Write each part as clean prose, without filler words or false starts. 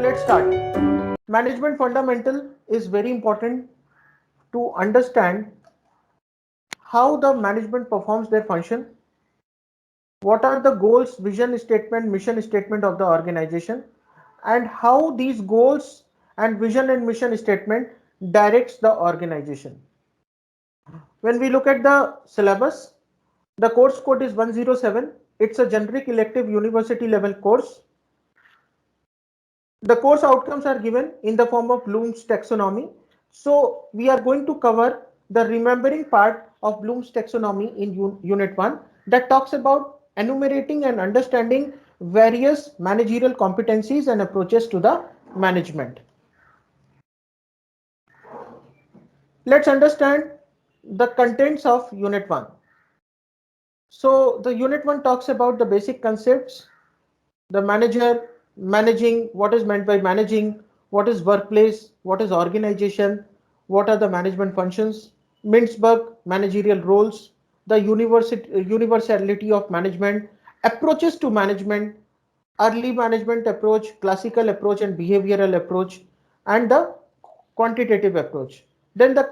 let's start. Management fundamental is very important to understand how the management performs their function, what are the goals, vision statement, mission statement of the organization, and how these goals and vision and mission statement directs the organization. When we look at the syllabus, the course code is 107. It's a generic elective university level course. The course outcomes are given in the form of Bloom's taxonomy. So we are going to cover the remembering part of Bloom's taxonomy in unit 1 that talks about enumerating and understanding various managerial competencies and approaches to the management. Let's understand the contents of unit 1. So the unit 1 talks about the basic concepts, the manager, managing, what is meant by managing, what is workplace, what is organization, what are the management functions, Mintzberg managerial roles, the universality of management, approaches to management, early management approach, classical approach and behavioral approach, and the quantitative approach. Then the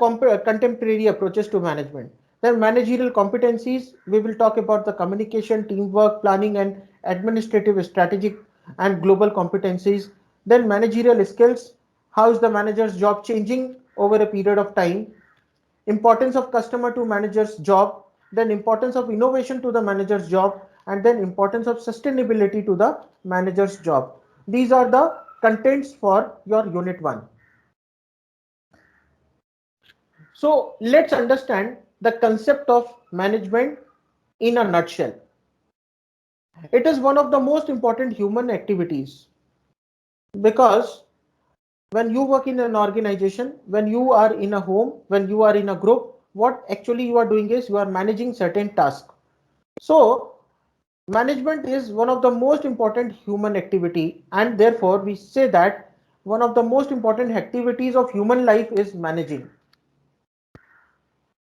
contemporary approaches to management. Then managerial competencies, we will talk about the communication, teamwork, planning and administrative, strategic and global competencies. Then managerial skills, how is the manager's job changing over a period of time? Importance of customer to manager's job, then importance of innovation to the manager's job, and then importance of sustainability to the manager's job. These are the contents for your unit 1. So let's understand the concept of management in a nutshell. It is one of the most important human activities because when you work in an organization, when you are in a home, when you are in a group, what actually you are doing is you are managing certain tasks. So management is one of the most important human activity, and therefore we say that one of the most important activities of human life is managing.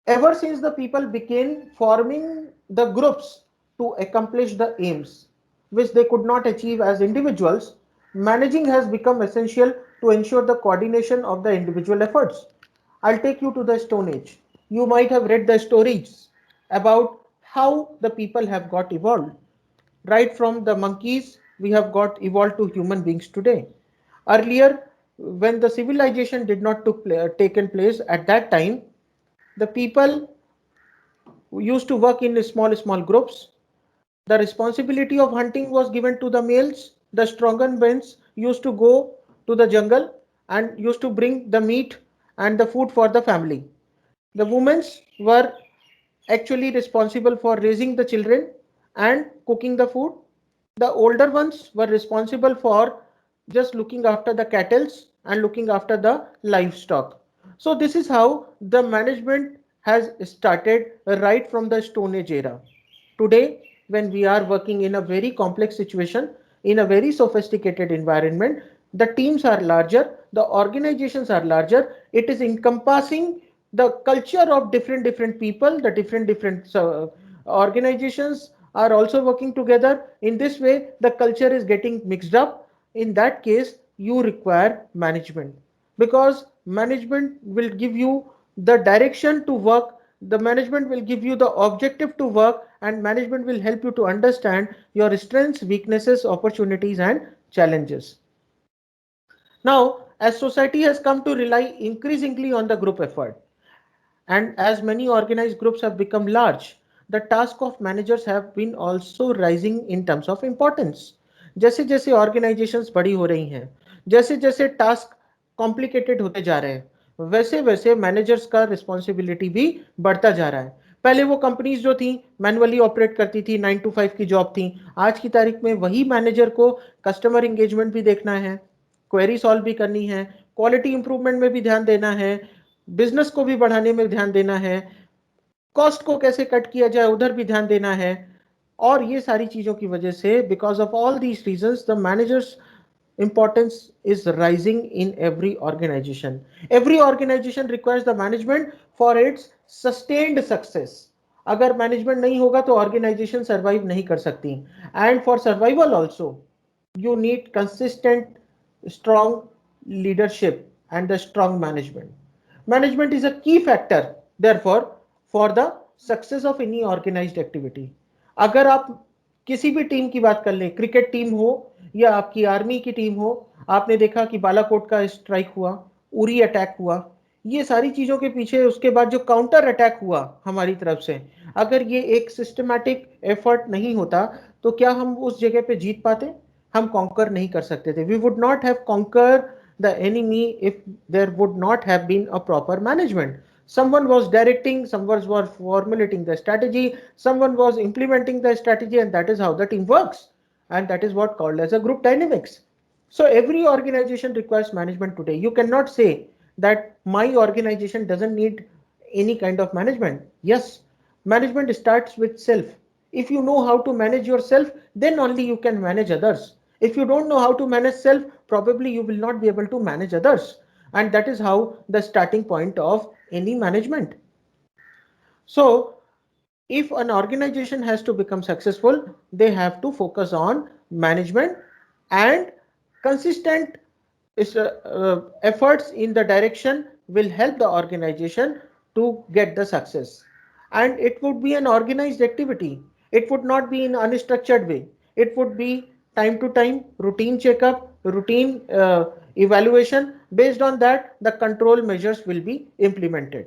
Ever since the people began forming the groups to accomplish the aims which they could not achieve as individuals, managing has become essential to ensure the coordination of the individual efforts. I'll take you to the Stone Age. You might have read the stories about how the people have got evolved. Right from the monkeys, we have got evolved to human beings today. Earlier, when the civilization did not taken place at that time, the people used to work in small groups. The responsibility of hunting was given to the males. The stronger men used to go to the jungle and used to bring the meat and the food for the family. The women were actually responsible for raising the children and cooking the food. The older ones were responsible for just looking after the cattle and looking after the livestock. So this is how the management has started right from the Stone Age era. Today, when we are working in a very complex situation, in a very sophisticated environment, the teams are larger, the organizations are larger, it is encompassing the culture of different people, the different organizations are also working together. In this way, the culture is getting mixed up. In that case, you require management because management will give you the direction to work, the management will give you the objective to work, and management will help you to understand your strengths, weaknesses, opportunities and challenges. Now, as society has come to rely increasingly on the group effort, and as many organized groups have become large, the task of managers have been also rising in terms of importance. जैसे जैसे organizations बड़ी हो रही हैं, जैसे जैसे task complicated होते जा रहे हैं, वैसे वैसे managers का responsibility भी बढ़ता जा रहा है. पहले वो कंपनीज जो थी मैनुअली ऑपरेट करती थी, 9 to 5 की जॉब थी. आज की तारीख में वही मैनेजर को कस्टमर एंगेजमेंट भी देखना है, क्वेरी सॉल्व भी करनी है, क्वालिटी इंप्रूवमेंट में भी ध्यान देना है, बिजनेस को भी बढ़ाने में ध्यान देना है, कॉस्ट को कैसे कट किया जाए उधर भी ध्यान देना है. और ये सारी चीजों की वजह से because of all these reasons the managers importance is rising in every organization. Every organization requires the management for its sustained success. अगर मैनेजमेंट नहीं होगा तो ऑर्गेनाइजेशन सर्वाइव नहीं कर सकती. And for survival also you need consistent strong leadership and the strong management. Management is a key factor, therefore, for the success of any organised activity. अगर आप किसी भी टीम की बात कर लें, क्रिकेट टीम हो या आपकी आर्मी की टीम हो, आपने देखा कि बालाकोट का स्ट्राइक हुआ, उरी अटैक हुआ, ये सारी चीजों के पीछे उसके बाद जो काउंटर अटैक हुआ हमारी तरफ से, अगर ये एक सिस्टमैटिक एफर्ट नहीं होता तो क्या हम उस जगह पे जीत पाते? हम कॉन्कर नहीं कर सकते थे. We would not have conquer the enemy if there would not have been a proper management. Someone was directing, someone was formulating the strategy, someone was implementing the strategy, and that is how the team works, and that is what called as a group dynamics. So every organization requires management today. You cannot say that my organization doesn't need any kind of management. Yes, management starts with self. If you know how to manage yourself, then only you can manage others. If you don't know how to manage self, probably you will not be able to manage others, and that is how the starting point of any management. So if an organization has to become successful, they have to focus on management, and consistent efforts in the direction will help the organization to get the success. And it would be an organized activity. It would not be in unstructured way. It would be time to time routine checkup, routine evaluation. Based on that, the control measures will be implemented.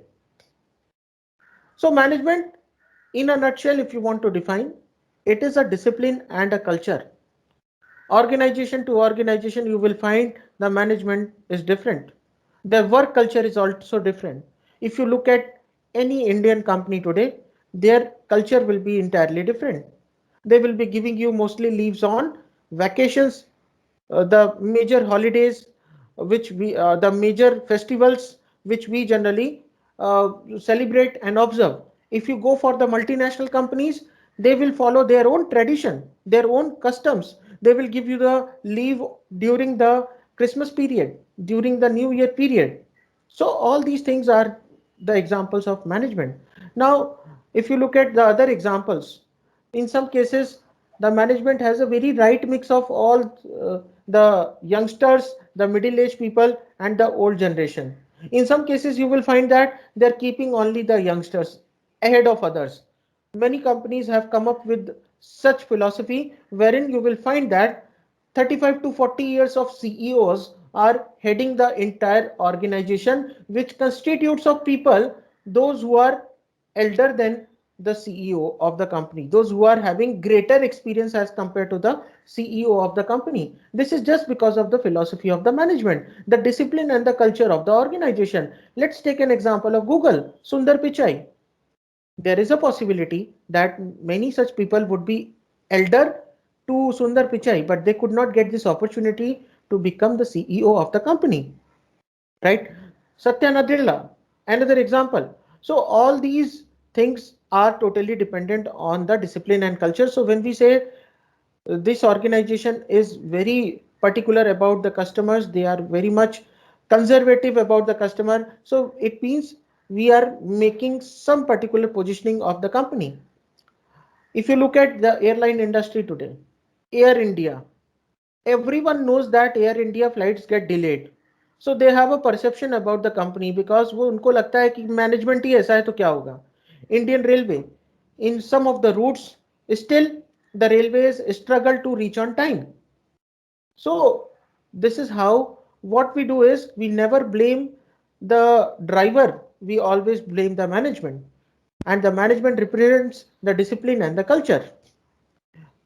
So management, in a nutshell, if you want to define, it is a discipline and a culture. Organization to organization, you will find the management is different. The work culture is also different. If you look at any Indian company today, their culture will be entirely different. They will be giving you mostly leaves on vacations, the major holidays, the major festivals which we generally celebrate and observe. If you go for the multinational companies, they will follow their own tradition, their own customs. They will give you the leave during the Christmas period, during the New Year period. So all these things are the examples of management. Now, if you look at the other examples, in some cases, the management has a very right mix of all the youngsters, the middle-aged people, and the old generation. In some cases, you will find that they're keeping only the youngsters ahead of others. Many companies have come up with such philosophy wherein you will find that 35 to 40 years of CEOs are heading the entire organization, which constitutes of people, those who are elder than the CEO of the company, those who are having greater experience as compared to the CEO of the company. This is just because of the philosophy of the management, the discipline and the culture of the organization. Let's take an example of Google, Sundar Pichai. There is a possibility that many such people would be elder to Sundar Pichai, but they could not get this opportunity to become the CEO of the company, right? Satya Nadella, another example. So all these things are totally dependent on the discipline and culture. So when we say this organization is very particular about the customers, they are very much conservative about the customer, so it means we are making some particular positioning of the company. If you look at the airline industry today, Air India, everyone knows that Air India flights get delayed, so they have a perception about the company because वो उनको लगता है कि management ही ऐसा है तो क्या होगा. Indian Railway, in some of the routes, still the railways struggle to reach on time. So this is how, what we do is we never blame the driver, we always blame the management, and the management represents the discipline and the culture.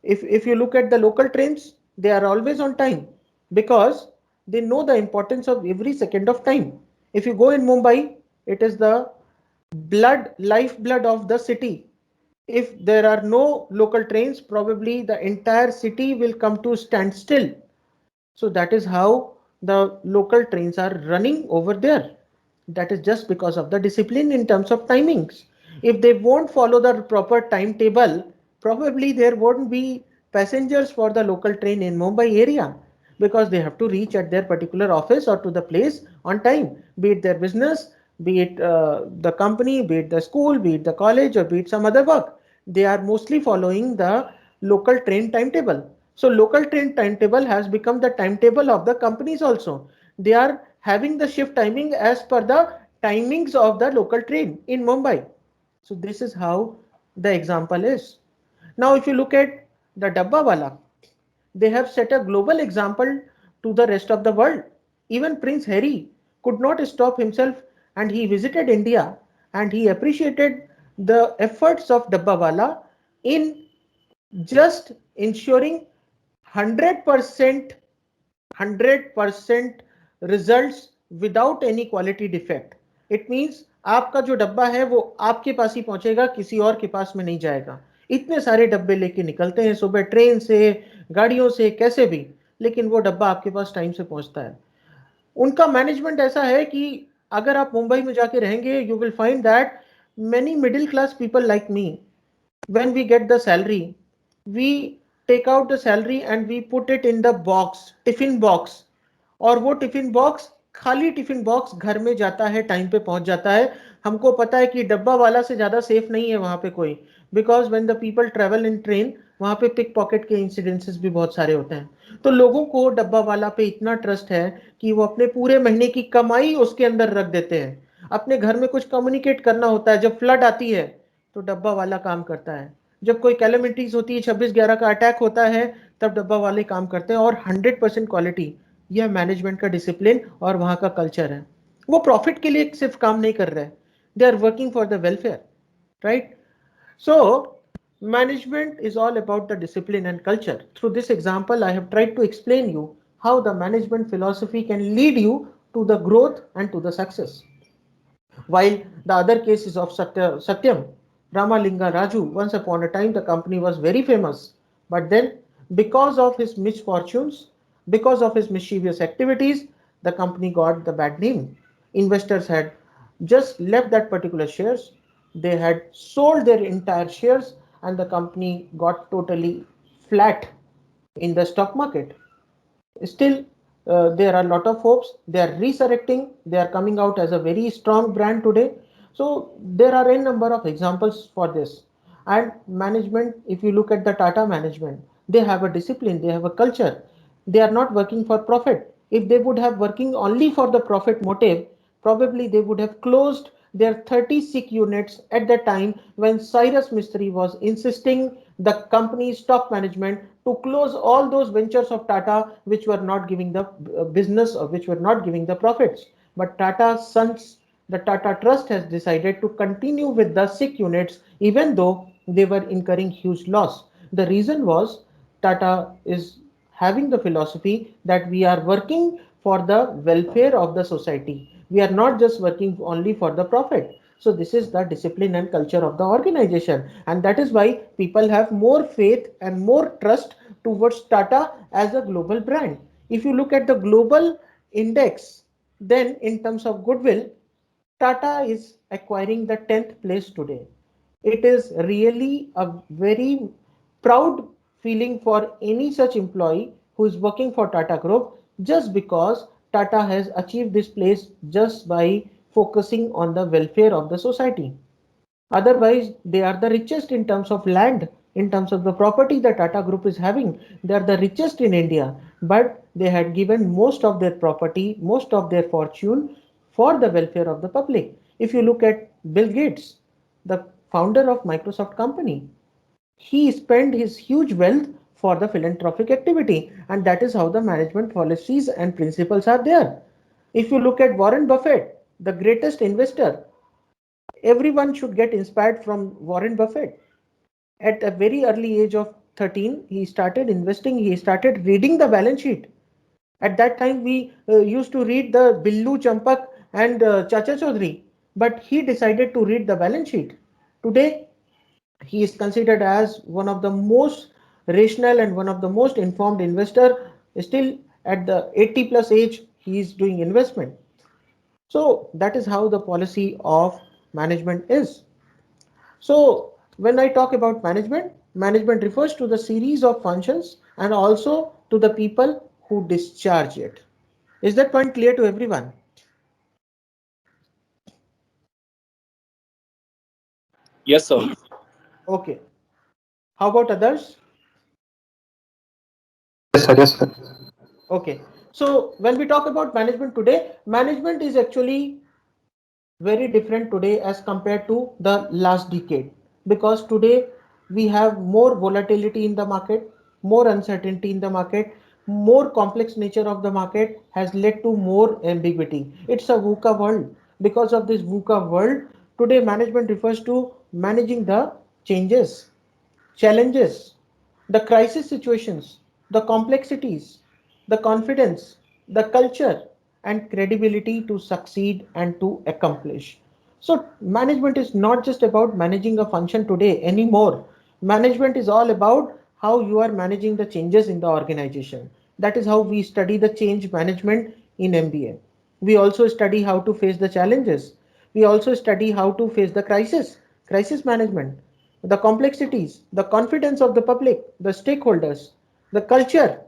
If you look at the local trains, they are always on time because they know the importance of every second of time. If you go in Mumbai, it is the lifeblood of the city. If there are no local trains, probably the entire city will come to standstill. So that is how the local trains are running over there. That is just because of the discipline in terms of timings. If they won't follow the proper timetable, probably there won't be passengers for the local train in Mumbai area because they have to reach at their particular office or to the place on time, be it their business, be it the company, be it the school, be it the college, or be it some other work. They are mostly following the local train timetable. So local train timetable has become the timetable of the companies also. They are having the shift timing as per the timings of the local train in Mumbai. So this is how the example is. Now if you look at the Dabbawala, they have set a global example to the rest of the world. Even Prince Harry could not stop himself and he visited India and he appreciated the efforts of Dabbawala in just ensuring 100% results without any quality defect. It means आपका जो डब्बा है वो आपके पास ही पहुंचेगा, किसी और के पास में नहीं जाएगा. इतने सारे डब्बे लेके निकलते हैं सुबह ट्रेन से, गाड़ियों से, कैसे भी, लेकिन वो डब्बा आपके पास टाइम से पहुंचता है. उनका मैनेजमेंट ऐसा है कि अगर आप मुंबई में जाके रहेंगे, you will find that many middle class people like me, when we get the salary, we take out the salary and we put it in the box, tiffin box. और वो टिफिन बॉक्स, खाली tiffin box घर में जाता है, time पे पहुंच जाता है. हमको पता है कि डब्बा वाला से ज्यादा सेफ नहीं है वहां पे कोई, because when the people travel in train, वहां पे पिक पॉकेट के इंसिडेंसेस भी बहुत सारे होते हैं. तो लोगों को डब्बा वाला पे इतना ट्रस्ट है कि वो अपने पूरे महीने की कमाई उसके अंदर रख देते हैं. अपने घर में कुछ कम्युनिकेट करना होता है, जब फ्लड आती है तो डब्बा वाला काम करता है. जब कोई कैलेमिटीज होती है, 26/11 का अटैक होता है, तब डब्बा वाले काम करते हैं. और 100% क्वालिटी, यह मैनेजमेंट का डिसिप्लिन और वहां का कल्चर है. वो प्रॉफिट के लिए सिर्फ काम नहीं कर रहे, they are working for the welfare, right? So management is all about the discipline and culture. Through this example, I have tried to explain you how the management philosophy can lead you to the growth and to the success. While the other case is of Satyam Ramalinga Raju, once upon a time the company was very famous, but then because of his misfortunes, because of his mischievous activities, the company got the bad name. Investors had just left that particular shares, they had sold their entire shares, and the company got totally flat in the stock market. Still, there are a lot of hopes. They are resurrecting. They are coming out as a very strong brand today. So there are a number of examples for this. And management, if you look at the Tata management, they have a discipline, they have a culture. They are not working for profit. If they would have working only for the profit motive, probably they would have closed their 30 sick units at the time when Cyrus Mistry was insisting the company's top management to close all those ventures of Tata which were not giving the business or which were not giving the profits. But Tata Sons, the Tata Trust has decided to continue with the sick units even though they were incurring huge loss. The reason was Tata is having the philosophy that we are working for the welfare of the society. We are not just working only for the profit. So this is the discipline and culture of the organization, and that is why people have more faith and more trust towards Tata as a global brand. If you look at the global index, then in terms of goodwill, Tata is acquiring the 10th place today. It is really a very proud feeling for any such employee who is working for Tata Group, just because Tata has achieved this place just by focusing on the welfare of the society. Otherwise, they are the richest in terms of land, in terms of the property that Tata Group is having. They are the richest in India, but they had given most of their property, most of their fortune for the welfare of the public. If you look at Bill Gates, the founder of Microsoft company, he spent his huge wealth for the philanthropic activity, and that is how the management policies and principles are there. If you look at Warren Buffett, the greatest investor, everyone should get inspired from Warren Buffett. At a very early age of 13, he started investing, he started reading the balance sheet. At that time, we used to read the Billu Champak and Chacha Chaudhary, but he decided to read the balance sheet. Today, he is considered as one of the most rational and one of the most informed investor. Still at the 80 plus age, he is doing investment. So that is how the policy of management is. So when I talk about management, management refers to the series of functions and also to the people who discharge it. Is that point clear to everyone? Yes, sir. Okay. How about others? Yes, sir. Yes, sir. Okay. So when we talk about management today, management is actually very different today as compared to the last decade, because today we have more volatility in the market, more uncertainty in the market, more complex nature of the market has led to more ambiguity. It's a VUCA world. Because of this VUCA world, today management refers to managing the changes, challenges, the crisis situations, the complexities, the confidence, the culture, and credibility to succeed and to accomplish. So, management is not just about managing a function today anymore. Management is all about how you are managing the changes in the organization. That is how we study the change management in MBA. We also study how to face the challenges. We also study how to face the crisis management, the complexities, the confidence of the public, the stakeholders, the culture,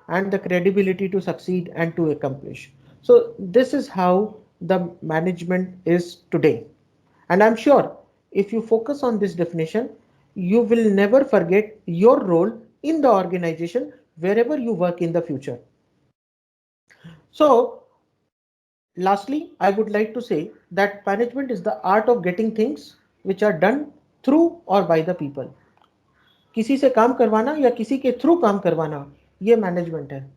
and the credibility to succeed and to accomplish. So, this is how the management is today. And I'm sure if you focus on this definition, you will never forget your role in the organization wherever you work in the future. So, lastly, I would like to say that management is the art of getting things which are done through or by the people. किसी से काम करवाना या किसी के through काम करवाना, ये मैनेजमेंट है।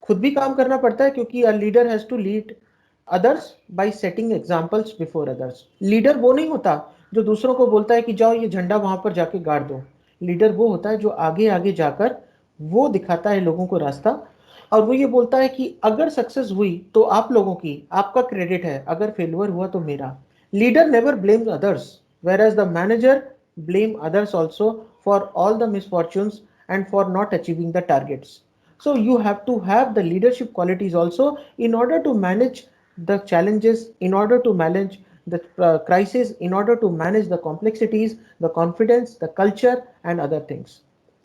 खुद भी काम करना पड़ता है क्योंकि a leader has to lead others by setting examples before others. Leader वो नहीं होता जो दूसरों को बोलता है कि जाओ ये झंडा वहां पर जाके गाड़ दो। लीडर वो होता है जो आगे आगे जाकर वो दिखाता है लोगों को रास्ता, और वो ये बोलता है कि अगर सक्सेस हुई तो आप लोगों की, आपका क्रेडिट है, अगर फेलियर हुआ तो मेरा। Leader never blames others, whereas the manager blame others also for all the misfortunes and for not achieving the targets. So you have to have the leadership qualities also in order to manage the challenges, in order to manage the crisis, in order to manage the complexities, the confidence, the culture, and other things.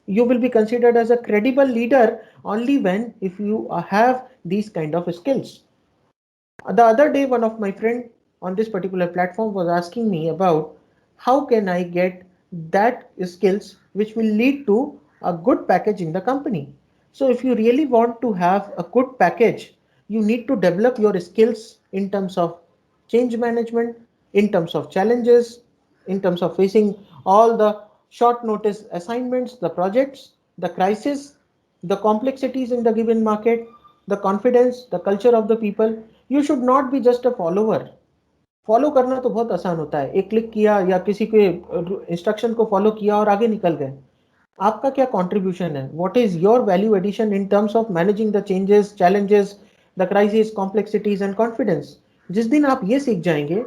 You will be considered as a credible leader only when if you have these kind of skills. The other day, one of my friend on this particular platform was asking me about how can I get that skills which will lead to a good package in the company. So if you really want to have a good package, you need to develop your skills in terms of change management, in terms of challenges, in terms of facing all the short notice assignments, the projects, the crisis, the complexities in the given market, the confidence, the culture of the people. You should not be just a follower. Follow करना तो बहुत आसान होता है, एक click किया या किसी के इंस्ट्रक्शन को फॉलो किया और आगे निकल गए। आपका क्या कंट्रीब्यूशन है, what is your value addition in terms of managing the changes, challenges, the crisis, complexities and confidence. जिस दिन आप ये सीख जाएंगे,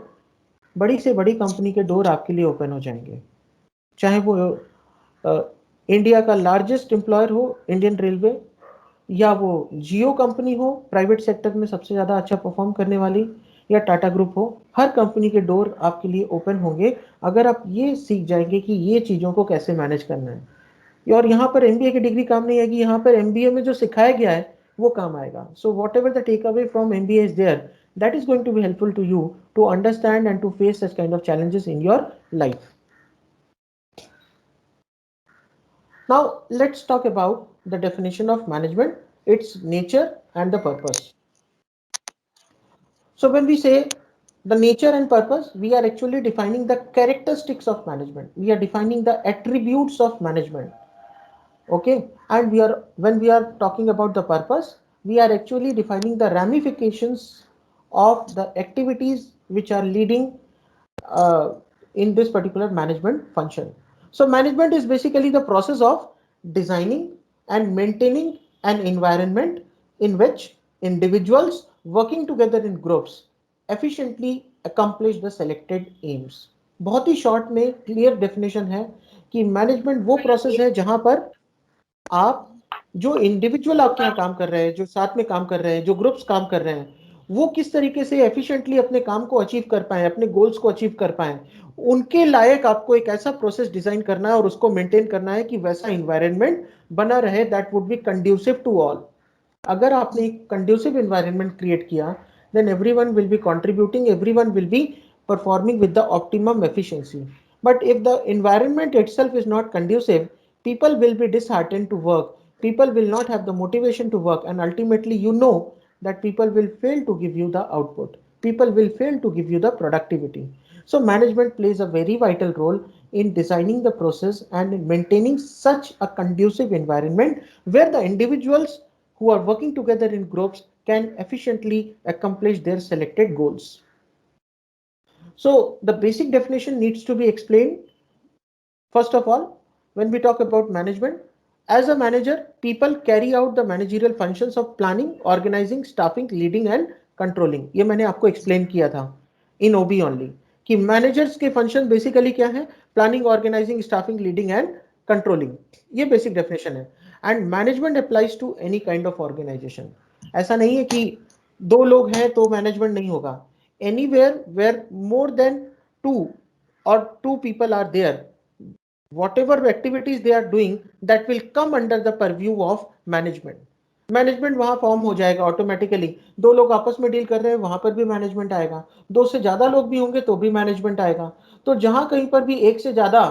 बड़ी से बड़ी कंपनी के डोर आपके लिए ओपन हो जाएंगे। चाहे वो इंडिया का लार्जेस्ट एम्प्लॉयर हो, इंडियन रेलवे, या वो जियो कंपनी हो, प्राइवेट सेक्टर में सबसे ज़्यादा अच्छा परफॉर्म करने वाली, या टाटा ग्रुप हो, हर कंपनी के डोर आपके लिए ओपन होंगे अगर आप ये सीख जाएंगे कि ये चीज़ों को कैसे मैनेज करना है। और यहाँ पर एमबीए की डिग्री काम नहीं आएगी, यहाँ पर एमबीए में जो सिखाया गया है वो काम आएगा। So whatever the takeaway from MBA is there, that is going to be helpful to you to understand and to face such kind of challenges in your life. Now let's talk about the definition of management, its nature and the purpose. So when we say the nature and purpose, we are actually defining the characteristics of management. We are defining the attributes of management. Okay, and we are when we are talking about the purpose, we are actually defining the ramifications of the activities which are leading uh, in this particular management function. So management is basically the process of designing and maintaining an environment in which individuals working together in groups efficiently accomplish the selected aims. बहुत ही short में clear definition है कि management वो process है जहां पर आप जो इंडिविजुअल आपके यहाँ काम कर रहे हैं, जो साथ में काम कर रहे हैं, जो ग्रुप्स काम कर रहे हैं, वो किस तरीके से एफिशिएंटली अपने काम को अचीव कर पाए, अपने गोल्स को अचीव कर पाए, उनके लायक आपको एक ऐसा प्रोसेस डिजाइन करना है और उसको मेंटेन करना है कि वैसा इन्वायरमेंट बना रहे that would be conducive to all. अगर आपने एक कंड्यूसिव इन्वायरमेंट क्रिएट किया, then everyone will be contributing, everyone will be performing with the optimum efficiency. But if the environment itself is not conducive, people will be disheartened to work, people will not have the motivation to work, and ultimately you know that people will fail to give you the output, people will fail to give you the productivity. So management plays a very vital role in designing the process and in maintaining such a conducive environment where the individuals who are working together in groups can efficiently accomplish their selected goals. So the basic definition needs to be explained. First of all, when we talk about management, as a manager, people carry out the managerial functions of planning, organizing, staffing, leading and controlling. ये मैंने आपको explain किया था in OB only कि managers के function basically क्या है? Planning, organizing, staffing, leading and controlling. ये basic definition है. And management applies to any kind of organization. ऐसा नहीं है कि दो लोग हैं तो management नहीं होगा. Anywhere where more than two or two people are there, whatever activities they are doing, that will come under the purview of management. Management वहां फॉर्म हो जाएगा ऑटोमेटिकली. दो लोग आपस में डील कर रहे हैं वहां पर भी मैनेजमेंट आएगा, दो से ज्यादा लोग भी होंगे तो भी मैनेजमेंट आएगा. तो जहां कहीं पर भी एक से ज्यादा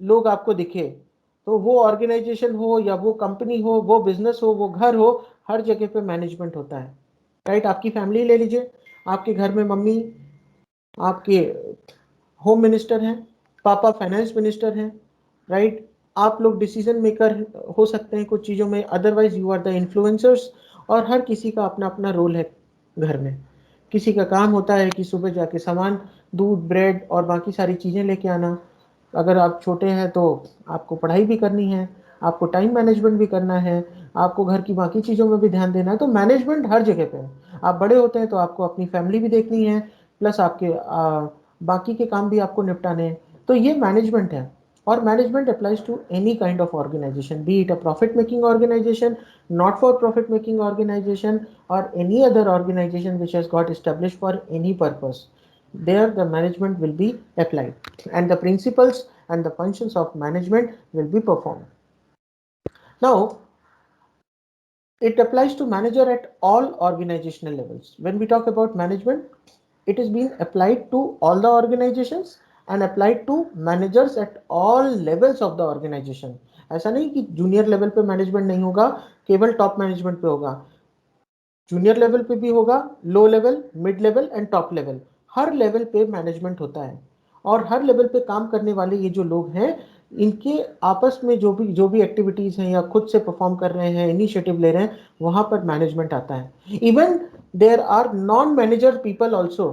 लोग आपको दिखे, तो वो ऑर्गेनाइजेशन हो या वो कंपनी हो, वो बिजनेस हो, वो घर हो, हर जगह पे मैनेजमेंट होता है. राइट? आपकी फैमिली ले लीजिए, आपके घर में मम्मी आपके होम मिनिस्टर हैं, पापा फाइनेंस मिनिस्टर हैं, राइट? आप लोग डिसीजन मेकर हो सकते हैं कुछ चीज़ों में, otherwise you are the influencers. और हर किसी का अपना अपना रोल है घर में. किसी का काम होता है कि सुबह जाके सामान, दूध, ब्रेड और बाकी सारी चीज़ें लेके आना. अगर आप छोटे हैं तो आपको पढ़ाई भी करनी है, आपको टाइम मैनेजमेंट भी करना है, आपको घर की बाकी चीज़ों में भी ध्यान देना है. तो मैनेजमेंट हर जगह पे है. आप बड़े होते हैं तो आपको अपनी फैमिली भी देखनी है, प्लस आपके बाकी के काम भी आपको निपटाने हैं. तो ये मैनेजमेंट है. और management applies to any kind of organisation, be it a profit making organisation, not for profit making organisation, और any other organization which has got established for any purpose. There the management will be applied and the principles and the functions of management will be performed. Now it applies to manager at all organizational levels. When we talk about management, it is being applied to all the organizations and applied to managers at all levels of the organization. ऐसा नहीं कि junior level पे management नहीं होगा, केवल top management पे होगा. Junior level पे भी होगा, low level, mid level and top level. Her level पे मैनेजमेंट होता है. और हर लेवल पे काम करने वाले ये जो लोग हैं, इनके आपस में जो भी एक्टिविटीज हैं या खुद से परफॉर्म कर रहे हैं, इनिशिएटिव ले रहे हैं, वहां पर मैनेजमेंट आता है. Even there are non manager people also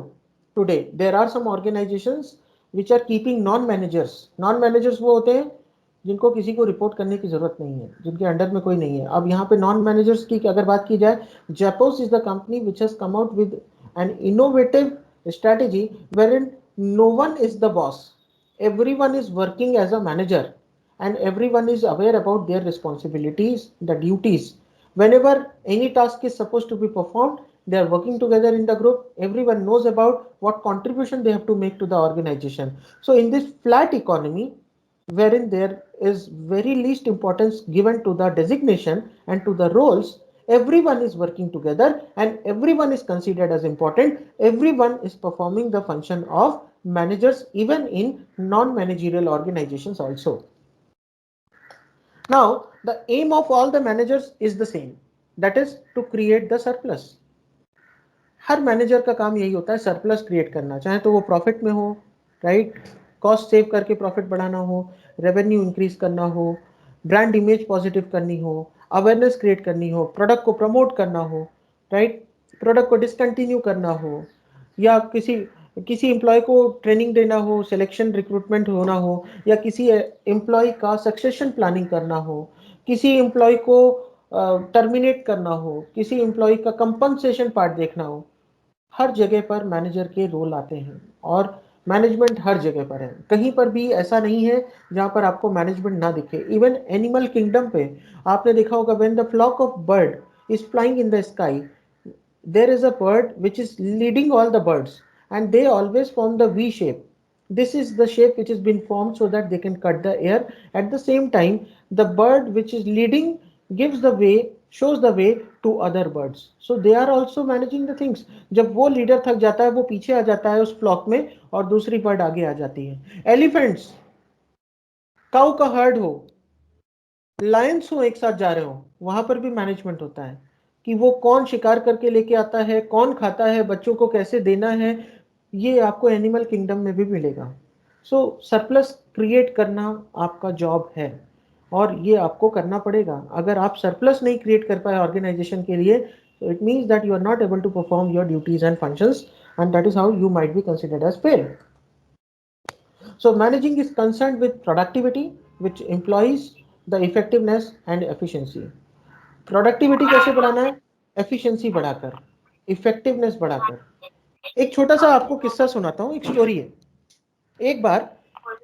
today. There are some organisations which are keeping non managers. Non managers वो होते हैं जिनको किसी को रिपोर्ट करने की जरूरत नहीं है, जिनके अंडर में कोई नहीं है. अब यहाँ पे नॉन मैनेजर्स की अगर बात की जाए, Jappos is the company which has come out with an innovative strategy wherein no one is the boss. Everyone is working as a manager and everyone is aware about their responsibilities, the duties. Whenever any task is supposed to be performed, they are working together in the group. Everyone knows about what contribution they have to make to the organization. So in this flat economy, wherein there is very least importance given to the designation and to the roles, everyone is working together and everyone is considered as important. Everyone is performing the function of managers even in non-managerial organizations also. Now the aim of all the managers is the same, that is to create the surplus. Her manager का काम यही होता है, surplus create करना, चाहे तो वो profit में हो, राइट? कॉस्ट सेव करके प्रॉफिट बढ़ाना हो, रेवेन्यू इंक्रीज करना हो, ब्रांड इमेज पॉजिटिव करनी हो, अवेयरनेस क्रिएट करनी हो, प्रोडक्ट को प्रमोट करना हो, राइट? प्रोडक्ट को डिसकंटिन्यू करना हो, या किसी एम्प्लॉय को ट्रेनिंग देना हो, सिलेक्शन रिक्रूटमेंट होना हो, या किसी एम्प्लॉय का सक्सेशन प्लानिंग करना हो, किसी एम्प्लॉय को टर्मिनेट करना हो, किसी एम्प्लॉय का कंपनसेशन पार्ट देखना हो. हर जगह पर मैनेजर के रोल आते हैं और मैनेजमेंट हर जगह पर है. कहीं पर भी ऐसा नहीं है जहां पर आपको मैनेजमेंट ना दिखे. इवन एनिमल किंगडम पे आपने देखा होगा, when the flock of bird is flying in the sky, there is a bird which is leading all the birds and they always form the V shape. This is the shape which has been formed so that they can cut the air. At the same time, the bird which is leading gives the way, shows the way to other birds. So they are also managing the things. जब वो leader थक जाता है, वो पीछे आ जाता है उस फ्लॉक में और दूसरी बर्ड आगे आ जाती है. एलिफेंट्स, काउ का हर्ड हो, लायंस हो एक साथ जा रहे हो, वहां पर भी मैनेजमेंट होता है कि वो कौन शिकार करके लेके आता है, कौन खाता है, बच्चों को कैसे देना है, ये आपको एनिमल किंगडम में भी मिलेगा। सो सरप्लस क्रिएट करना आपका जॉब है और ये आपको करना पड़ेगा। अगर आप सरप्लस नहीं क्रिएट कर पाए ऑर्गेनाइजेशन के लिए, तो it means that you are not able to perform your duties and functions, and that is how you might be considered as fail. So managing is concerned with productivity, which employs the effectiveness and efficiency. Productivity कैसे बढ़ाना है? Efficiency बढ़ाकर, effectiveness बढ़ाकर। एक छोटा सा आपको किस्सा सुनाता हूँ, एक स्टोरी है। एक बार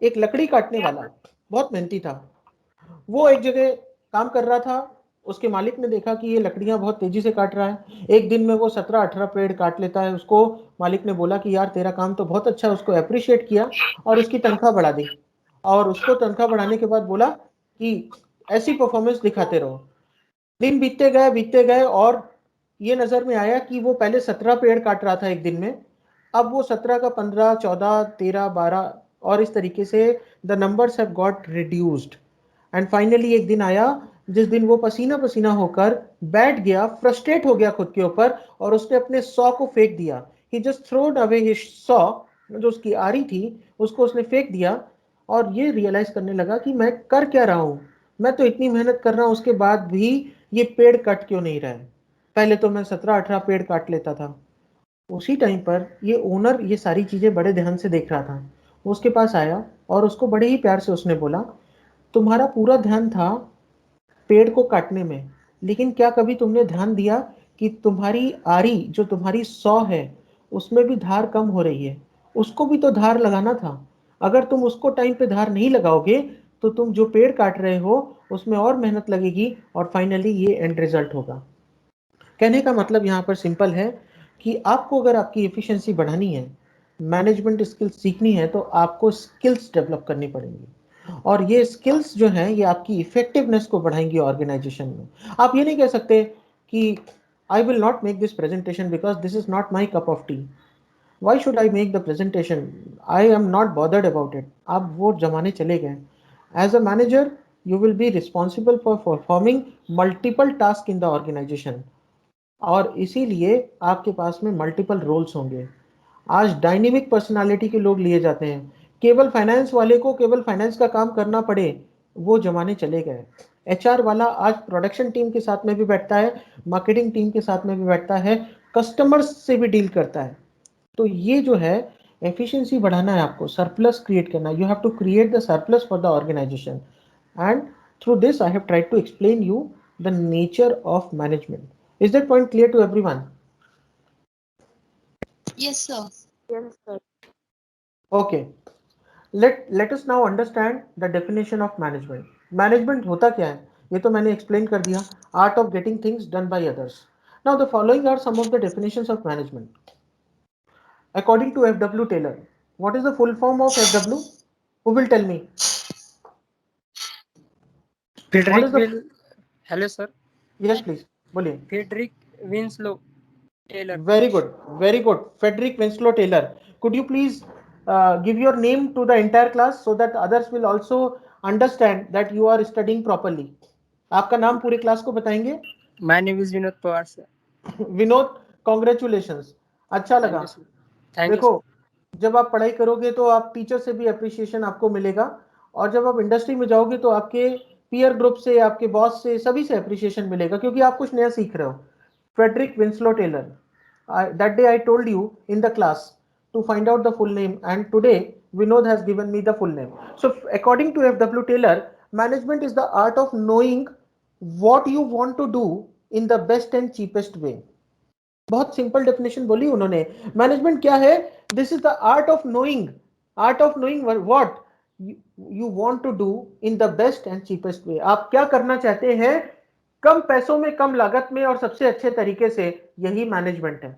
एक लकड़ी काटने वाला बहुत मेहनती था, वो एक जगह काम कर रहा था। उसके मालिक ने देखा कि ये लकड़ियां बहुत तेजी से काट रहा है, एक दिन में वो 17-18 पेड़ काट लेता है। उसको मालिक ने बोला कि यार तेरा काम तो बहुत अच्छा है, उसको अप्रिशिएट किया और उसकी तनख्वाह बढ़ा दी। और उसको तनख्वाह बढ़ाने के बाद बोला कि ऐसी परफॉर्मेंस दिखाते रहो। दिन बीतते गए और ये नजर में आया कि वो पहले 17 पेड़ काट रहा था एक दिन में, अब वो 17 का 15, 14, 13, 12 और इस तरीके से the numbers have got reduced. And finally एक दिन आया जिस दिन वो पसीना पसीना होकर बैठ गया, फ्रस्ट्रेट हो गया खुद के ऊपर, और उसने अपने सॉ को फेंक दिया। ही जस्ट थ्रोड अवे हिज सॉ, जो उसकी आरी थी उसको उसने फेंक दिया। और ये रियलाइज करने लगा कि मैं कर क्या रहा हूं, मैं तो इतनी मेहनत कर रहा हूं उसके बाद भी ये पेड़ कट क्यों नहीं रहा है। पहले तो मैं 17-18 पेड़ काट लेता था। उसी टाइम पर ये ओनर ये सारी चीजें बड़े ध्यान से देख रहा था। वो उसके पास आया और उसको बड़े ही प्यार से उसने बोला, तुम्हारा पूरा ध्यान था पेड़ को काटने में, लेकिन क्या कभी तुमने ध्यान दिया कि तुम्हारी आरी, जो तुम्हारी सौ है, उसमें भी धार कम हो रही है, उसको भी तो धार लगाना था। अगर तुम उसको टाइम पे धार नहीं लगाओगे तो तुम जो पेड़ काट रहे हो उसमें और मेहनत लगेगी और फाइनली ये एंड रिजल्ट होगा। कहने का मतलब यहाँ पर सिंपल है कि आपको अगर आपकी एफिशिएंसी बढ़ानी है, मैनेजमेंट स्किल्स सीखनी है, तो आपको स्किल्स डेवलप करनी पड़ेंगी। और ये स्किल्स जो हैं ये आपकी इफेक्टिवनेस को बढ़ाएंगी ऑर्गेनाइजेशन में। आप ये नहीं कह सकते कि I will not make this presentation because this is not my cup of tea, why should I make the presentation, I am not bothered about it. अब वो जमाने चले गए। As a manager you will be responsible for performing multiple tasks in the organization, और इसीलिए आपके पास में multiple roles होंगे। आज डायनेमिक पर्सनालिटी के लोग लिए जाते हैं, केवल फाइनेंस वाले को केवल फाइनेंस का काम करना पड़े, वो जमाने चले गए। एचआर वाला आज प्रोडक्शन टीम के साथ में भी बैठता है, मार्केटिंग टीम के साथ में भी बैठता है, कस्टमर्स से भी डील करता है। तो ये जो है एफिशिएंसी बढ़ाना है, आपको सरप्लस क्रिएट करना, you have to create the surplus for the organisation. And through this I have tried to explain you the nature of management. Is that point clear to everyone? Yes, sir. Yes, sir. Okay. Let us now understand the definition of management. Management होता क्या है? ये तो मैंने explain कर दिया. Art of getting things done by others. Now the following are some of the definitions of management. According to F.W. Taylor, what is the full form of F.W.? Who will tell me? What Frederick is the? will. Hello, sir. Yes, please. बोलिए. Frederick Winslow Taylor. Very good, very good. Frederick Winslow Taylor. Could you please give your name to the entire class so that others will also understand that you are studying properly? आपका नाम पूरे class को बताएंगे? My name is Vinod Pawar, sir. Vinod, congratulations, अच्छा Thank लगा। you, sir. Thank you, देखो, sir. जब आप पढ़ाई करोगे तो आप टीचर से भी अप्रिसिएशन आपको मिलेगा, और जब आप इंडस्ट्री में जाओगे तो आपके पीयर ग्रुप से, आपके बॉस से, सभी से अप्रिसिएशन मिलेगा, क्योंकि आप कुछ नया सीख रहे हो। Frederick Winslow Taylor, that day I told you in the class to find out the full name, and today Vinod has given me the full name. So according to F.W. Taylor, management is the art of knowing what you want to do in the best and cheapest way. बहुत simple definition बोली उन्होंने। Management क्या है? This is the art of knowing, art of knowing what you want to do in the best and cheapest way. आप क्या करना चाहते हैं कम पैसों में, कम लागत में और सबसे अच्छे तरीके से, यही मैनेजमेंट है।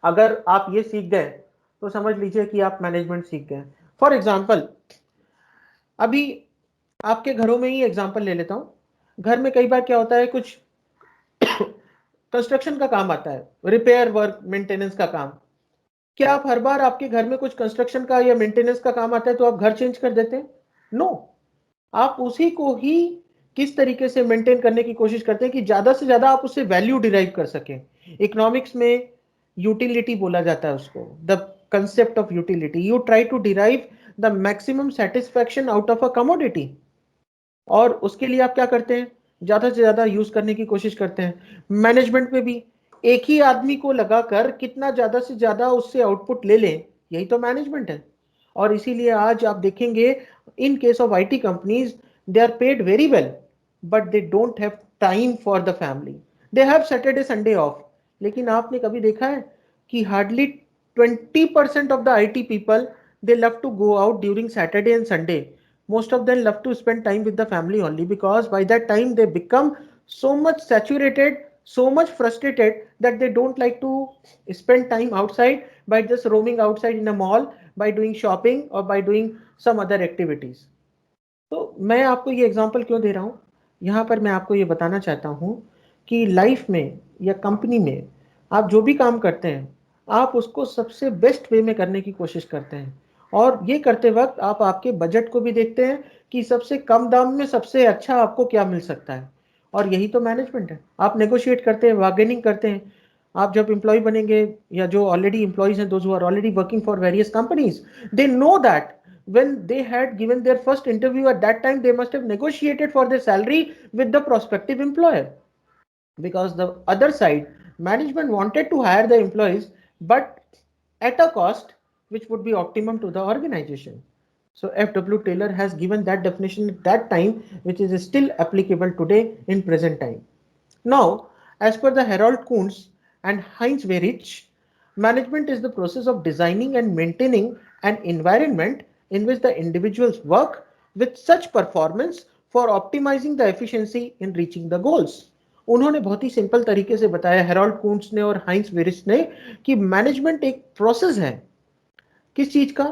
अगर आप ये सीख गए तो समझ लीजिए कि आप मैनेजमेंट सीख गए। फॉर एग्जाम्पल, अभी आपके घरों में ही एग्जाम्पल ले लेता हूं। घर में कई बार क्या होता है, कुछ कंस्ट्रक्शन का काम आता है, रिपेयर वर्क, मेंटेनेंस का काम। क्या आप हर बार आपके घर में कुछ कंस्ट्रक्शन का या मेंटेनेंस का काम आता है तो आप घर चेंज कर देते हैं? नो, आप उसी को ही किस तरीके से मेंटेन करने की कोशिश करते हैं कि ज्यादा से ज्यादा आप उससे वैल्यू डिराइव कर सकें। इकोनॉमिक्स में यूटिलिटी बोला जाता है उसको, the concept of utility. You try to derive the maximum satisfaction out of a commodity, और उसके लिए आप क्या करते हैं, ज्यादा से ज्यादा यूज करने की कोशिश करते हैं। मैनेजमेंट में भी एक ही आदमी को लगाकर कितना ज्यादा से ज्यादा उससे आउटपुट ले लें, यही तो मैनेजमेंट है। और इसीलिए आज आप देखेंगे in case of IT companies, they are paid very well, but they don't have time for the family. They have Saturday Sunday off, लेकिन आपने कभी देखा है कि hardly 20% of the IT people, they love to go out during Saturday and Sunday. Most of them love to spend time with the family only, because by that time they become so much saturated, so much frustrated, that they don't like to spend time outside by just roaming outside in a mall, by doing shopping or by doing some other activities. तो मैं आपको ये example क्यों दे रहा हूँ, यहाँ पर मैं आपको ये बताना चाहता हूँ कि लाइफ में या कंपनी में आप जो भी काम करते हैं, आप उसको सबसे बेस्ट वे में करने की कोशिश करते हैं। और ये करते वक्त आप आपके बजट को भी देखते हैं कि सबसे कम दाम में सबसे अच्छा आपको क्या मिल सकता है। और यही तो मैनेजमेंट है। आप नेगोशिएट करते हैं, बार्गेनिंग करते हैं। आप जब एम्प्लॉय बनेंगे, या जो ऑलरेडी एम्प्लॉयज हैं, those who are already working for various companies, they know that when they had given their first interview, at that time they must have negotiated for their salary with the prospective employer, because the other side, management wanted to hire the employees, but at a cost which would be optimum to the organization. So FW Taylor has given that definition at that time, which is still applicable today in present time. Now, as per the Harold Kuntz and Heinz Werich, management is the process of designing and maintaining an environment in which the individuals work with such performance for optimizing the efficiency in reaching the goals. उन्होंने बहुत ही simple तरीके से बताया, Harold कुंट्स ने और हाइंस वेरिच ने, कि management एक प्रोसेस है। किस चीज का?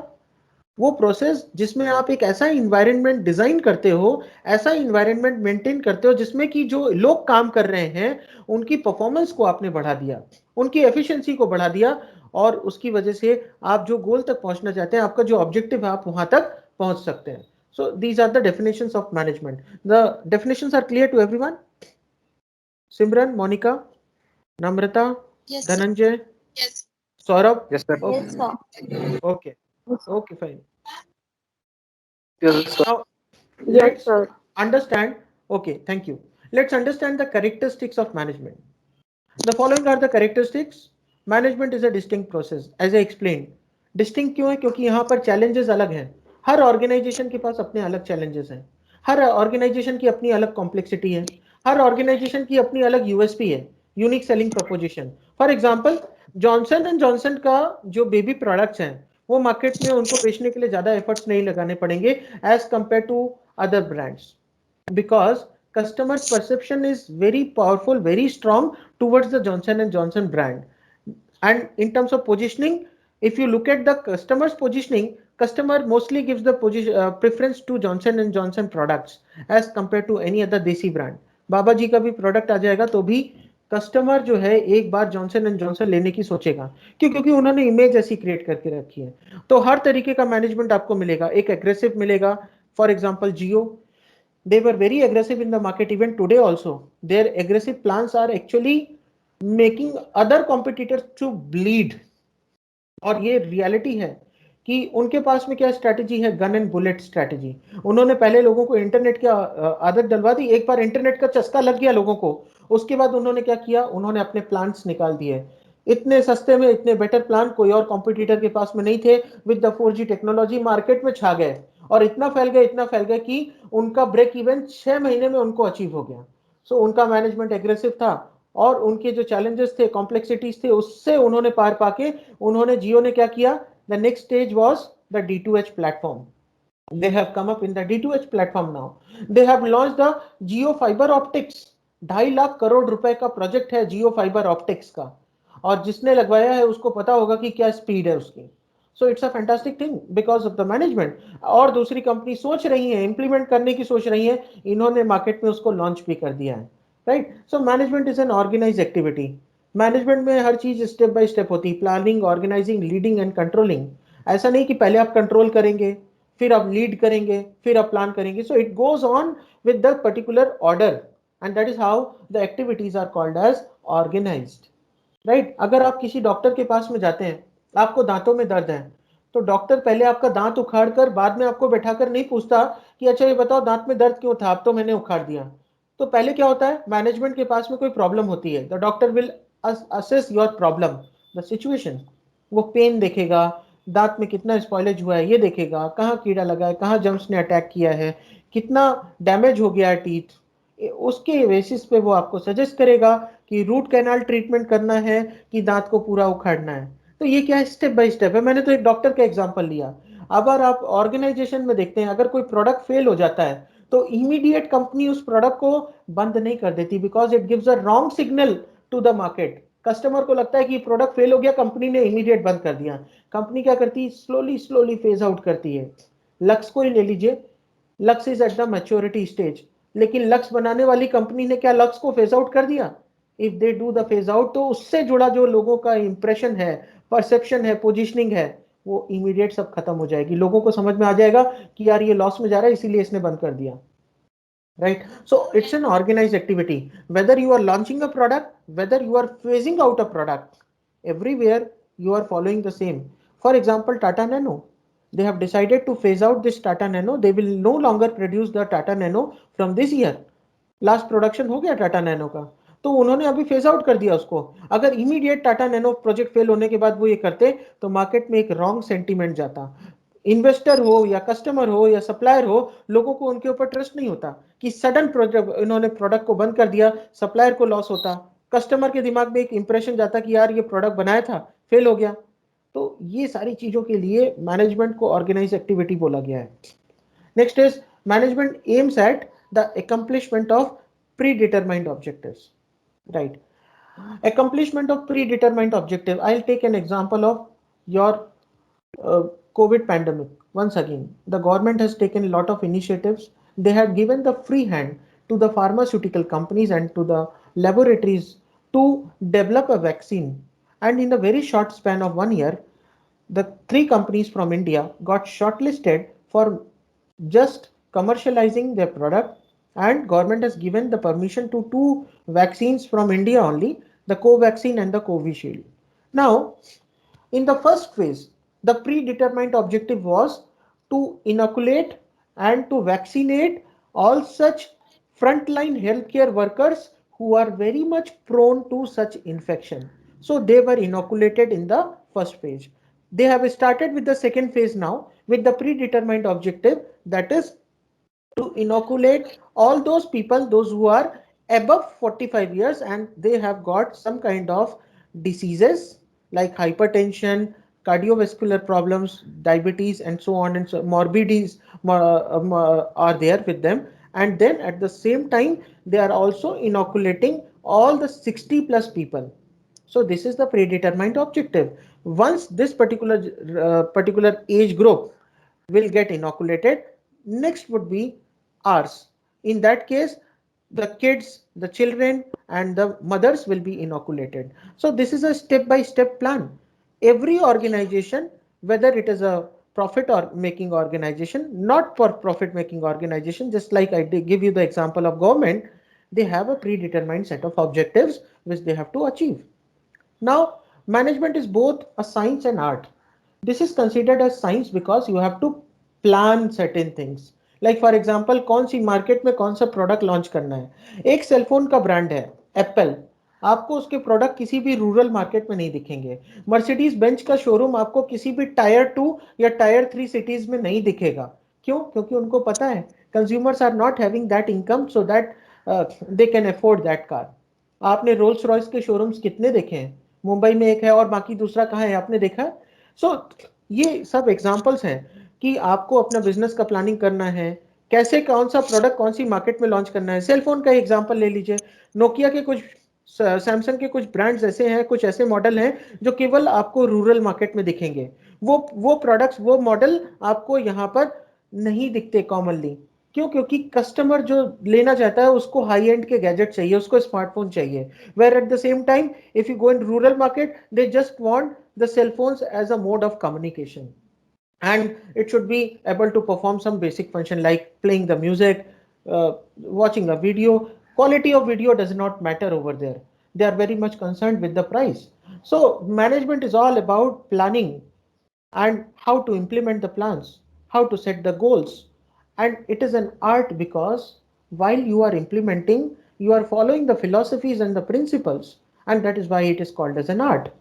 वो प्रोसेस जिसमें आप एक ऐसा इन्वायरमेंट डिजाइन करते हो, ऐसा इन्वायरमेंट मेंटेन करते हो जिसमें कि जो लोग काम कर रहे हैं उनकी परफॉर्मेंस को आपने बढ़ा दिया, उनकी एफिशिएंसी को बढ़ा दिया, और उसकी वजह से आप जो गोल तक पहुंचना चाहते हैं, आपका जो ऑब्जेक्टिव है, आप वहां तक पहुंच सकते हैं। So these are the definitions of management. The definitions are clear to everyone? Simran, Monika, Namrata, Yes. Dhananjay, Yes. Saurabh? Yes, sir. Yes, sir. Okay. Okay, fine. Yes, sir. Now Yes, let's sir. understand. Okay, thank you. Let's understand the characteristics of management. The following are the characteristics. Management is a distinct process, as I explained. Distinct क्यों है? क्योंकि यहाँ पर challenges अलग हैं। हर organization के पास अपने अलग challenges हैं। हर organization की अपनी अलग complexity है। हर organization की अपनी अलग USP है, unique selling proposition. For example, Johnson and Johnson का जो बेबी प्रोडक्ट्स हैं, वो मार्केट में उनको बेचने के लिए ज्यादा एफर्ट्स नहीं लगाने पड़ेंगे as compare to other brands, because customers perception is very powerful, very strong towards the Johnson and Johnson brand. And in terms of positioning, if you look at the customer's positioning, customer mostly gives the preference to Johnson and Johnson products as compared to any other desi brand. बाबा जी का भी product आ जाएगा तो भी customer जो है एक बार Johnson and Johnson लेने की सोचेगा। क्यों? क्योंकि उन्होंने इमेज ऐसी क्रिएट करके रखी है। तो हर तरीके का मैनेजमेंट आपको मिलेगा। एक एग्रेसिव मिलेगा, for example Jio, they were very aggressive in the market. Even today also their aggressive plans are actually making other competitors to bleed. और ये रियलिटी है कि उनके पास में क्या स्ट्रैटेजी है, गन एंड बुलेट स्ट्रैटेजी। उन्होंने पहले लोगों को इंटरनेट की आदत डलवा दी, एक बार इंटरनेट का चस्का लग गया लोगों को, उसके बाद उन्होंने क्या किया, उन्होंने अपने प्लान्स निकाल दिए। इतने सस्ते में इतने बेटर प्लान कोई और कॉम्पिटिटर के पास में नहीं थे। With the 4G technology market में छा गए और इतना फैल गए कि उनका ब्रेक इवन 6 महीने में उनको अचीव हो गया। सो उनका मैनेजमेंट एग्रेसिव था और उनके जो चैलेंजेस थे, कॉम्प्लेक्सिटीज थे, उससे उन्होंने पार पाके उन्होंने, जियो ने क्या किया, the next stage was the D2H platform. They have come up in the D2H platform now. They have launched the Jio Fiber Optics. 2.5 lakh crore रुपए का प्रोजेक्ट है जियो फाइबर ऑप्टिक्स का, और जिसने लगवाया है उसको पता होगा कि क्या स्पीड है उसकी। So it's a fantastic thing because of the management. और दूसरी कंपनी सोच रही है, इंप्लीमेंट करने की सोच रही है, इन्होंने मार्केट में उसको लॉन्च भी कर दिया है, right. So management is an organize activity. Management में हर चीज स्टेप बाय स्टेप होती है, planning, organizing, leading and controlling. ऐसा नहीं कि पहले आप कंट्रोल करेंगे फिर आप लीड करेंगे, फिर आप प्लान करेंगे. So it goes on with the particular order, and that is how the activities are called as organized. Right. अगर आप किसी डॉक्टर के पास में जाते हैं, आपको दांतों में दर्द है, तो डॉक्टर पहले आपका दांत उखाड़ कर बाद में आपको बैठाकर नहीं पूछता कि अच्छा ये बताओ दांत में दर्द क्यों था, अब तो मैंने उखाड़ दिया. तो पहले क्या होता है, मैनेजमेंट के पास में कोई प्रॉब्लम होती है, the doctor will assess your problem, the situation. वो पेन देखेगा, दांत में कितना स्पॉइलेज हुआ है ये देखेगा, कहाँ कीड़ा लगा है, कहाँ जम्स ने अटैक किया है, कितना डैमेज हो गया है टीथ. उसके बेसिस पे वो आपको सजेस्ट करेगा कि रूट कैनाल ट्रीटमेंट करना है कि दांत को पूरा उखाड़ना है. तो ये क्या है, स्टेप बाय स्टेप है. मैंने तो एक डॉक्टर का एग्जांपल लिया. अगर आप ऑर्गेनाइजेशन में देखते हैं, अगर कोई प्रोडक्ट फेल हो जाता है तो इमीडिएट कंपनी उस प्रोडक्ट को बंद नहीं कर देती, because it gives a wrong signal to the market. Customer को लगता है कि प्रोडक्ट फेल हो गया, कंपनी ने इमीडिएट बंद कर दिया. कंपनी क्या करती है, स्लोली स्लोली फेज आउट करती है. लक्स को ही ले लीजिए, lux is at the maturity stage, लेकिन लक्स बनाने वाली कंपनी ने क्या लक्स को फेज आउट कर दिया? If they do the phase out, तो उससे जुड़ा जो लोगों का इंप्रेशन है, परसेप्शन है, पोजिशनिंग है, वो इमीडिएट सब खत्म हो जाएगी. लोगों को समझ में आ जाएगा कि यार ये लॉस में जा रहा है, इसीलिए इसने बंद कर दिया. Right. So it's an organized activity. Whether you are launching a product, whether you are phasing out a product, everywhere you are following the same. For example, Tata Nano, they have decided to phase out this Tata Nano. They will no longer produce the Tata Nano from this year. Last production हो गया Tata nano का, तो उन्होंने अभी phase out कर दिया उसको. अगर immediate Tata nano project fail होने के बाद वो ये करते, तो मार्केट में एक रॉन्ग सेंटीमेंट जाता. इन्वेस्टर हो या कस्टमर हो या सप्लायर हो, लोगों को उनके ऊपर ट्रस्ट नहीं होता कि सडन प्रोजेक्ट इन्होंने प्रोडक्ट को बंद कर दिया, सप्लायर को लॉस होता, कस्टमर के दिमाग में एक इंप्रेशन जाता कि यार ये प्रोडक्ट बनाया था, फेल हो गया. तो ये सारी चीजों के लिए मैनेजमेंट को ऑर्गेनाइज एक्टिविटी बोला गया है. Next is management aims at the accomplishment of predetermined objectives. Right. Accomplishment of predetermined objective. I'll take an example of your uh, COVID pandemic. Once again, the government has taken a lot of initiatives. They have given the free hand to the pharmaceutical companies and to the laboratories to develop a vaccine. And in a very short span of 1 year, the three companies from India got shortlisted for just commercializing their product, and government has given the permission to two vaccines from India only, the Covaxin and the Covishield. Now, in the first phase, the predetermined objective was to inoculate and to vaccinate all such frontline healthcare workers who are very much prone to such infection. So they were inoculated in the first phase. They have started with the second phase now with the predetermined objective, that is to inoculate all those people, those who are above 45 years and they have got some kind of diseases like hypertension, cardiovascular problems, diabetes, and so on, and so morbidities are there with them. And then at the same time, they are also inoculating all the 60 plus people. So this is the predetermined objective. Once this particular age group will get inoculated, next would be ours. In that case, the kids, the children, and the mothers will be inoculated. So this is a step-by-step plan. Every organization, whether it is a profit or making organization, not for profit making organization, just like I did give you the example of government, they have a predetermined set of objectives which they have to achieve. Now, management is both a science and art. This is considered as science because you have to plan certain things. Like for example, कौन सी market में कौन सा product launch करना है. एक cellphone का brand है Apple, आपको उसके प्रोडक्ट किसी भी रूरल मार्केट में नहीं दिखेंगे. मर्सिडीज बेंच का शोरूम आपको किसी भी टायर 2 या टायर 3 सिटीज में नहीं दिखेगा. क्यों? क्योंकि उनको पता है consumers are not having that income so that they can afford that car. आपने रोल्स रॉयस के शोरूम्स कितने देखे हैं? मुंबई में एक है और बाकी दूसरा कहाँ है, आपने देखा है? सो ये सब एग्जांपल्स हैं कि आपको अपना बिजनेस का प्लानिंग करना है, कैसे कौन सा प्रोडक्ट कौन सी मार्केट में लॉन्च करना है. सेलफोन का एग्जांपल ले लीजिए, नोकिया के कुछ, सैमसंग के कुछ ब्रांड्स ऐसे हैं, कुछ ऐसे मॉडल हैं जो केवल आपको रूरल मार्केट में दिखेंगे. वो प्रोडक्ट्स, वो मॉडल आपको यहाँ पर नहीं दिखते कॉमनली. क्यों? क्योंकि कस्टमर जो लेना चाहता है उसको हाई एंड के गैजेट चाहिए, उसको स्मार्टफोन चाहिए. Where at the same time if you go in rural market, they just want the cell phones as a mode of communication. and it should be able to perform some basic function like playing the music, watching a video. Quality of video does not matter over there. They are very much concerned with the price. So management is all about planning and how to implement the plans, how to set the goals. And it is an art because while you are implementing, you are following the philosophies and the principles, and that is why it is called as an art.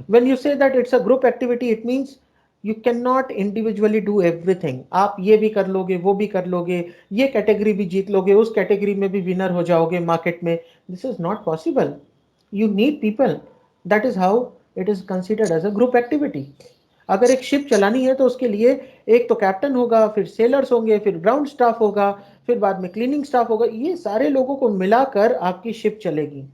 When you say that it's a group activity, it means you cannot individually do everything. आप ये भी कर लोगे, वो भी कर लोगे, ये कैटेगरी भी जीत लोगे, उस कैटेगरी में भी विनर हो जाओगे मार्केट में. This is not possible. You need people. That is how it is considered as a group activity. अगर एक शिप चलानी है तो उसके लिए एक तो कैप्टन होगा, फिर सेलर्स होंगे, फिर ग्राउंड स्टाफ होगा, फिर बाद में क्लीनिंग स्टाफ होगा. ये सारे लोगों को मिलाकर आपकी शिप चलेगी.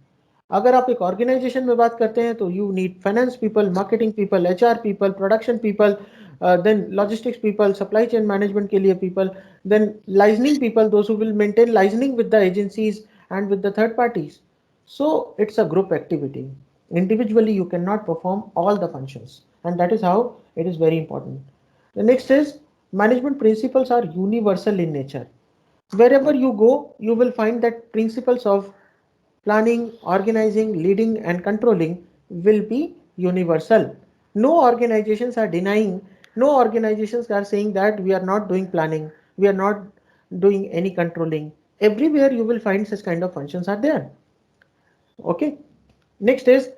अगर आप एक ऑर्गेनाइजेशन में बात करते हैं तो you need finance people, marketing people, HR people, production people, then logistics people, supply chain management के लिए people, then liaising people, those who will maintain liaising with the agencies and with the third parties. So it's a group activity. Individually, you cannot perform all the functions, and that is how it is very important. The next is management principles are universal in nature. Wherever you go, you will find that principles of planning, organizing, leading, and controlling will be universal. No organizations are denying, no organizations are saying that we are not doing planning, we are not doing any controlling. Everywhere you will find such kind of functions are there. Okay. Next is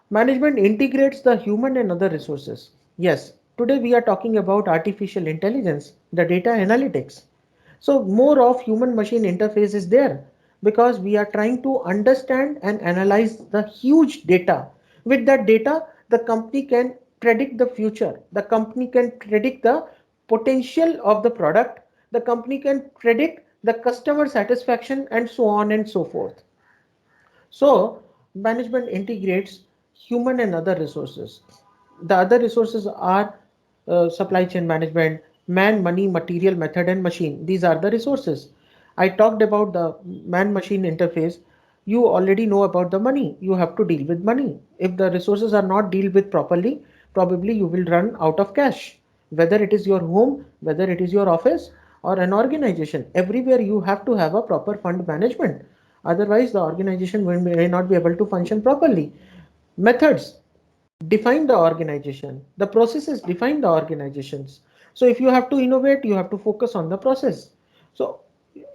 management integrates the human and other resources. Yes, today we are talking about artificial intelligence, the data analytics. So more of human machine interface is there because we are trying to understand and analyze the huge data. With that data, the company can predict the future. The company can predict the potential of the product. The company can predict the customer satisfaction and so on and so forth. So management integrates human and other resources. The other resources are supply chain management, man, money, material, method, and machine. These are the resources. I talked about the man machine interface. You already know about the money. You have to deal with money. If the resources are not dealt with properly, probably you will run out of cash. Whether it is your home, whether it is your office, or an organization, everywhere you have to have a proper fund management. Otherwise, the organization may not be able to function properly. Methods define the organization. The processes define the organizations. So if you have to innovate, you have to focus on the process. So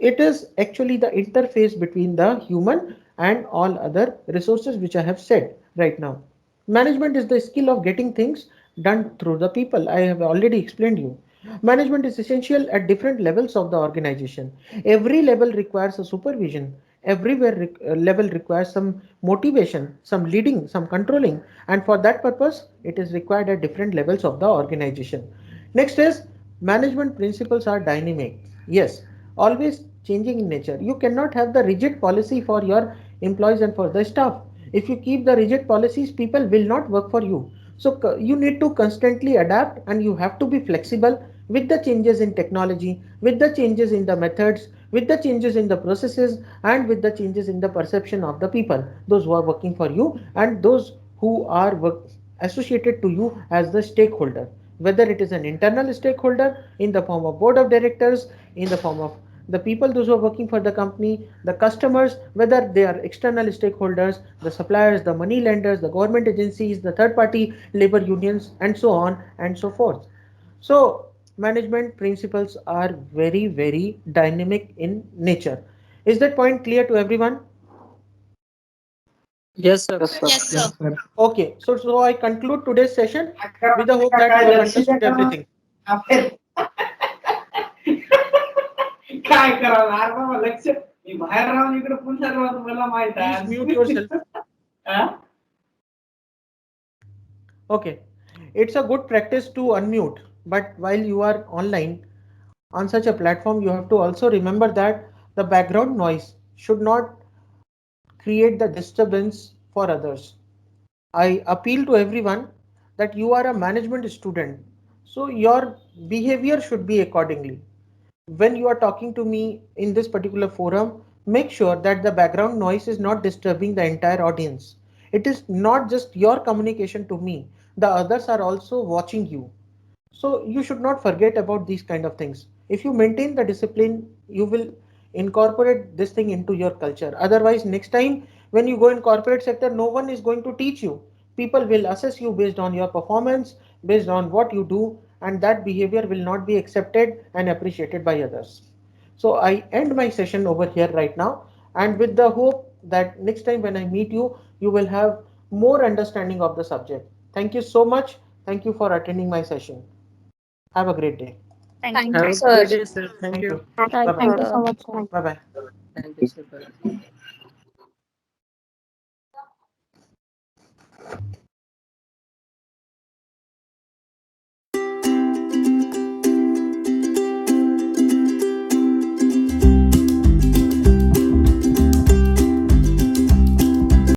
it is actually the interface between the human and all other resources which I have said right now. Management is the skill of getting things done through the people. I have already explained you. Management is essential at different levels of the organization. Every level requires a supervision. Everywhere level requires some motivation, some leading, some controlling, and for that purpose, it is required at different levels of the organization. Next is management principles are dynamic. Yes, always changing in nature. You cannot have the rigid policy for your employees and for the staff. If you keep the rigid policies, people will not work for you. So you need to constantly adapt and you have to be flexible with the changes in technology, with the changes in the methods, with the changes in the processes, and with the changes in the perception of the people, those who are working for you and those who are associated to you as the stakeholder, whether it is an internal stakeholder in the form of board of directors, in the form of the people those who are working for the company, the customers, whether they are external stakeholders, the suppliers, the money lenders, the government agencies, the third party labor unions, and so on and so forth. So management principles are very, very dynamic in nature. Is that point clear to everyone? Yes, sir. Yes, sir. Yes, sir. Okay, so I conclude today's session with the hope that you have understood everything. काय करावं यार बाबा लक्ष मी बाहेर राहून इकडे पुन्हा राहून मला माहित Please आहे mute yourself. हा? Okay, it's a good practice to unmute, but while you are online on such a platform, you have to also remember that the background noise should not create the disturbance for others. I appeal to everyone that you are a management student, so your behavior should be accordingly. When you are talking to me in this particular forum, make sure that the background noise is not disturbing the entire audience. It is not just your communication to me, the others are also watching you. So you should not forget about these kind of things. If you maintain the discipline, you will incorporate this thing into your culture. Otherwise, next time when you go in corporate sector, no one is going to teach you. People will assess you based on your performance, based on what you do, and that behavior will not be accepted and appreciated by others. So I end my session over here right now, and with the hope that next time when I meet you, you will have more understanding of the subject. Thank you so much. Thank you for attending my session. Have a great day. Thank Have you, a sir. good day, sir. Thank Thank you. you. Thank Bye you bye. so much. Bye bye. Thank you, sir. Bye.